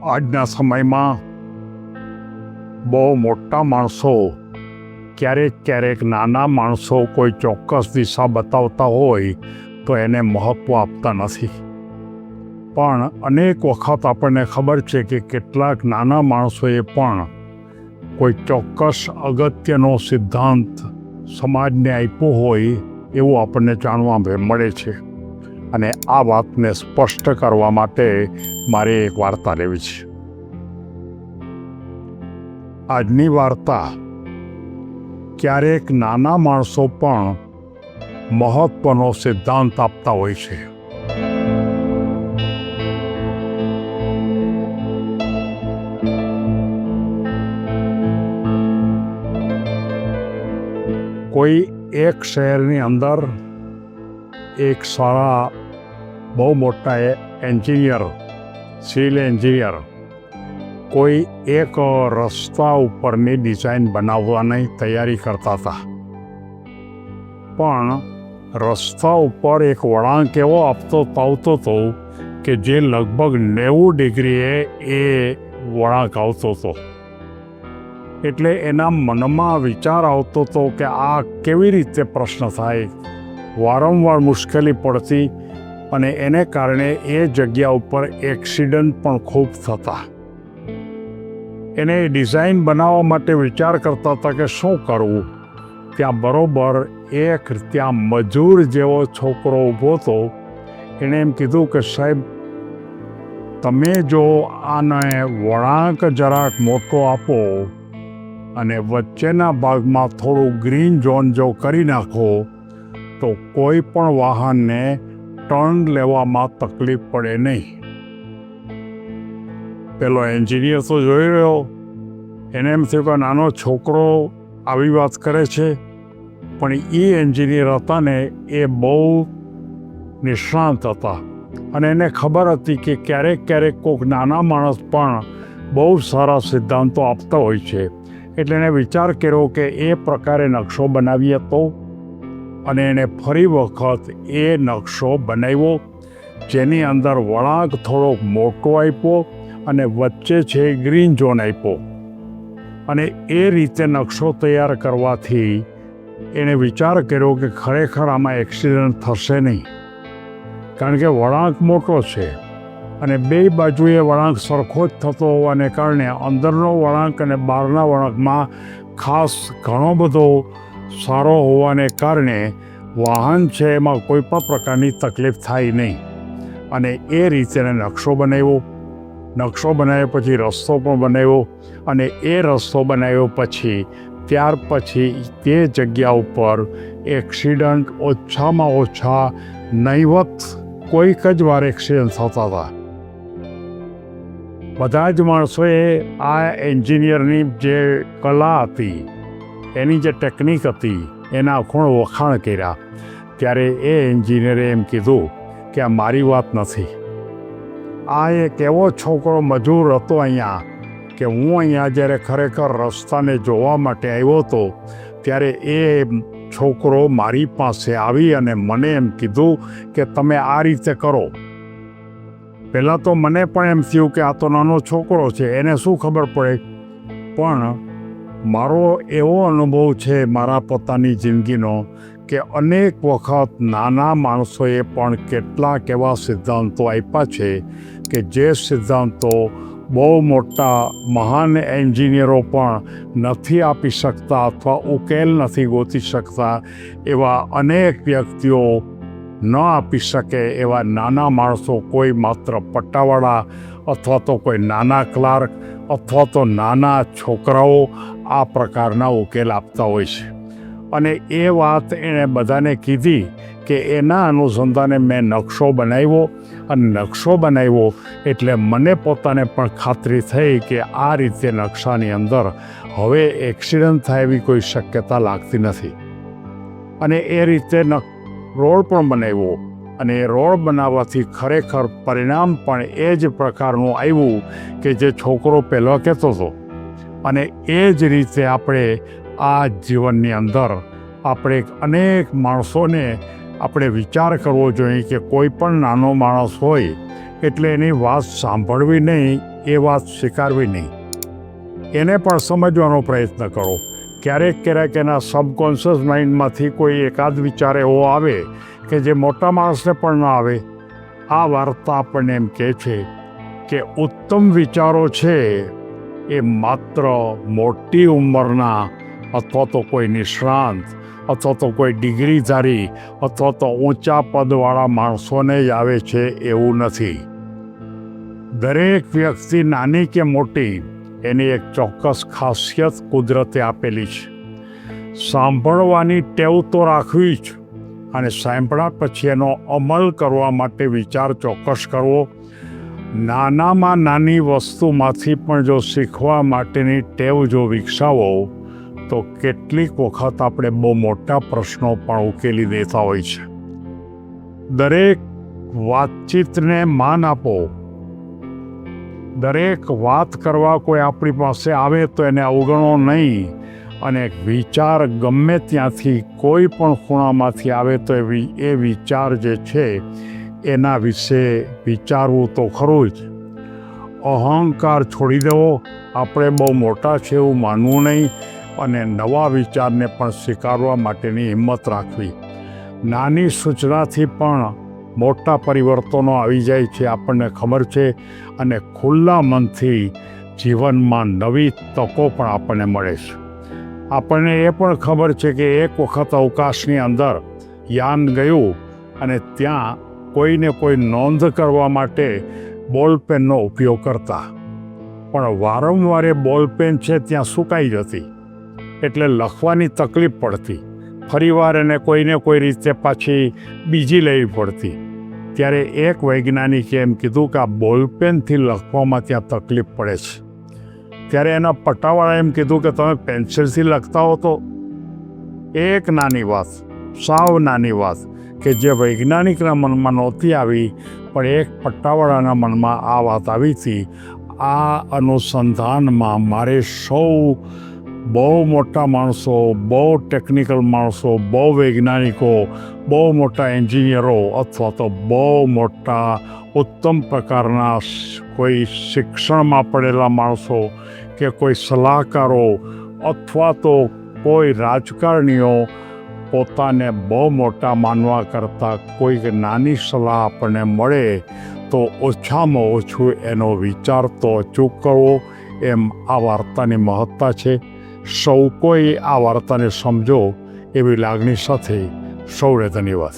આજના સમયમાં બહુ મોટા માણસો ક્યારેક નાના માણસો કોઈ ચોક્કસ દિશા બતાવતા હોય તો એને મહત્ત્વ આપતા નથી. પણ અનેક વખત આપણને ખબર છે કે કેટલાક નાના માણસોએ પણ કોઈ ચોક્કસ અગત્યનો સિદ્ધાંત સમાજને આપ્યો હોય એવું આપણને જાણવા મળે છે. અને આ વાતને સ્પષ્ટ કરવા માટે મારે એક વાર્તા લેવી છે. આજની વાર્તા ક્યારેક નાના માણસો પણ મહત્વનો સિદ્ધાંત આપતા હોય છે. કોઈ એક શહેરની અંદર એક સારા બહુ મોટા એન્જિનિયર, સિવિલ એન્જિનિયર કોઈ એક રસ્તા ઉપરની ડિઝાઇન બનાવવાની તૈયારી કરતા હતા. પણ રસ્તા ઉપર એક વળાંક એવો આવતો હતો કે જે લગભગ 90 ડિગ્રીએ એ વળાંક આવતો હતો. એટલે એના મનમાં વિચાર આવતો હતો કે આ કેવી રીતે પ્રશ્ન થાય. વારંવાર મુશ્કેલી પડતી અને એને કારણે એ જગ્યા ઉપર એક્સિડન્ટ પણ ખૂબ થતા. એને ડિઝાઇન બનાવવા માટે વિચાર કરતા હતા કે શું કરવું. ત્યાં બરોબર ત્યાં મજૂર જેવો છોકરો ઊભો હતો. એણે એમ કીધું કે સાહેબ, તમે જો આને વળાંક જરાક મોટો આપો અને વચ્ચેના ભાગમાં થોડું ગ્રીન ઝોન જો કરી નાખો તો કોઈ પણ વાહનને ટર્ન લેવામાં તકલીફ પડે નહીં. પેલો એન્જિનિયર તો જોઈ રહ્યો. એને એમ થયું કે નાનો છોકરો આવી વાત કરે છે. પણ એ એન્જિનિયર હતા ને એ બહુ નિષ્ણાંત હતા અને એને ખબર હતી કે ક્યારેક કોઈક નાના માણસ પણ બહુ સારા સિદ્ધાંતો આપતા હોય છે. એટલે એણે વિચાર કર્યો કે એ પ્રકારે નકશો બનાવીએ તો. અને એણે ફરી વખત એ નકશો બનાવ્યો, જેની અંદર વળાંક થોડોક મોટો આપ્યો અને વચ્ચે છે ગ્રીન ઝોન આપ્યો. અને એ રીતે નકશો તૈયાર કરવાથી એણે વિચાર કર્યો કે ખરેખર આમાં એક્સિડન્ટ થશે નહીં, કારણ કે વળાંક મોટો છે અને બે બાજુએ વળાંક સરખો જ થતો હોવાને કારણે અંદરનો વળાંક અને બહારના વળાંકમાં ખાસ ઘણો બધો સારો હોવાને કારણે વાહન છે એમાં કોઈ પણ પ્રકારની તકલીફ થાય નહીં. અને એ રીતે નકશો બનાવ્યો. નકશો બનાવ્યા પછી રસ્તો પણ બનાવ્યો. અને એ રસ્તો બનાવ્યો પછી ત્યાર પછી તે જગ્યા ઉપર એક્સિડન્ટ ઓછામાં ઓછા નહીવત કોઈક જ વાર એક્સિડન્ટ થતા હતા. બધા જ માણસોએ આ એન્જિનિયરની જે કલા હતી, એની જે ટેકનિક હતી, એના ખૂણ વખાણ કર્યા. ત્યારે એ એન્જિનિયરે એમ કીધું કે આ મારી વાત નથી. આ એક એવો છોકરો મજૂર હતો અહીંયા કે હું અહીંયા જ્યારે ખરેખર રસ્તાને જોવા માટે આવ્યો હતો ત્યારે એ છોકરો મારી પાસે આવી અને મને એમ કીધું કે તમે આ રીતે કરો. પહેલાં તો મને પણ એમ થયું કે આ તો નાનો છોકરો છે, એને શું ખબર પડે. પણ મારો એવો અનુભવ છે મારા પોતાની જિંદગીનો કે અનેક વખત નાના માણસોએ પણ કેટલાક એવા સિદ્ધાંતો આપ્યા છે કે જે સિદ્ધાંતો બહુ મોટા મહાન એન્જિનિયરો પણ નથી આપી શકતા અથવા ઉકેલ નથી ગોતી શકતા એવા અનેક વ્યક્તિઓ ન આપી શકે એવા નાના માણસો, કોઈ માત્ર પટ્ટાવાળા અથવા તો કોઈ નાના ક્લાર્ક અથવા તો નાના છોકરાઓ આ પ્રકારના ઉકેલ આપતા હોય છે. અને એ વાત એણે બધાને કીધી કે એના અનુસંધાને મેં નકશો બનાવ્યો. અને નકશો બનાવ્યો એટલે મને પોતાને પણ ખાતરી થઈ કે આ રીતે નકશાની અંદર હવે એક્સિડન્ટ થાય એવી કોઈ શક્યતા લાગતી નથી. અને એ રીતે રોડ પણ બનાવ્યો. અને એ રોડ બનાવવાથી ખરેખર પરિણામ પણ એ જ પ્રકારનું આવ્યું કે જે છોકરો પહેલો કહેતો હતો. અને એ જ રીતે આપણે આ જીવનની અંદર આપણે અનેક માણસોને આપણે વિચાર કરવો જોઈએ કે કોઈ પણ નાનો માણસ હોય એટલે એની વાત સાંભળવી નહીં, એ વાત સ્વીકારવી નહીં. એને પણ સમજવાનો પ્રયત્ન કરો. ક્યારેક એના સબકોન્શિયસ માઇન્ડમાંથી કોઈ એકાદ વિચાર એવો આવે કે જે મોટા માણસને પણ ના આવે. આ વાર્તા આપણને એમ કહે છે કે ઉત્તમ વિચારો છે એ માત્ર મોટી ઉંમરના અથવા તો કોઈ નિષ્ણાંત અથવા તો કોઈ ડિગ્રીધારી અથવા તો ઊંચા પદવાળા માણસોને જ આવે છે એવું નથી. દરેક વ્યક્તિ નાની કે મોટી એની એક ચોક્કસ ખાસિયત કુદરતે આપેલી છે. સાંભળવાની ટેવ તો રાખવી જ, અને સાંભળ્યા પછી એનો અમલ કરવા માટે વિચાર ચોક્કસ કરવો. નાનામાં નાની વસ્તુમાંથી પણ જો શીખવા માટેની ટેવ જો વિકસાવો તો કેટલીક વખત આપણે બહુ મોટા પ્રશ્નો પણ ઉકેલી દેતા હોય છે. દરેક વાતચીતને માન આપો. દરેક વાત કરવા કોઈ આપણી પાસે આવે તો એને અવગણો નહીં, અને વિચાર ગમે ત્યાંથી કોઈ પણ ખૂણામાંથી આવે તો એ વિચાર જે છે એના વિશે વિચારવું તો ખરું જ. અહંકાર છોડી દેવો. આપણે બહુ મોટા છે એવું માનવું નહીં, અને નવા વિચારને પણ સ્વીકારવા માટેની હિંમત રાખવી. નાની સૂચનાથી પણ મોટા પરિવર્તનો આવી જાય છે, આપણને ખબર છે. અને ખુલ્લા મનથી જીવનમાં નવી તકો પણ આપણને મળે છે. આપણને એ પણ ખબર છે કે એક વખત અવકાશની અંદર યાન ગયું અને ત્યાં કોઈને કોઈ નોંધ કરવા માટે બોલપેનનો ઉપયોગ કરતા, પણ વારંવાર એ બોલપેન છે ત્યાં સુકાઈ જતી, એટલે લખવાની તકલીફ પડતી. ફરીવાર એને કોઈને કોઈ રીતે પાછી બીજી લેવી પડતી. ત્યારે એક વૈજ્ઞાનિકે એમ કીધું કે આ બોલપેનથી લખવામાં ત્યાં તકલીફ પડે છે. ત્યારે એના પટ્ટાવાળા એમ કીધું કે તમે પેન્સિલથી લખતા હો તો. એક નાની વાત, સાવ નાની વાત કે જે વૈજ્ઞાનિકના મનમાં નહોતી આવી, પણ એક પટ્ટાવાળાના મનમાં આ વાત આવી હતી. આ અનુસંધાનમાં મારે સૌ બહુ મોટા માણસો, બહુ ટેકનિકલ માણસો, બહુ વૈજ્ઞાનિકો, બહુ મોટા એન્જિનિયરો અથવા તો બહુ મોટા ઉત્તમ પ્રકારના કોઈ શિક્ષણમાં પડેલા માણસો કે કોઈ સલાહકારો અથવા તો કોઈ રાજકારણીઓ પોતાને બહુ મોટા માનવા કરતાં કોઈક નાની સલાહ આપણને મળે તો ઓછામાં ઓછું એનો વિચાર તો અચૂક કરવો. એમ આ વાર્તાની મહત્તા છે. સૌ કોઈ આ વાર્તાને સમજો એવી લાગણી સાથે સૌને ધન્યવાદ.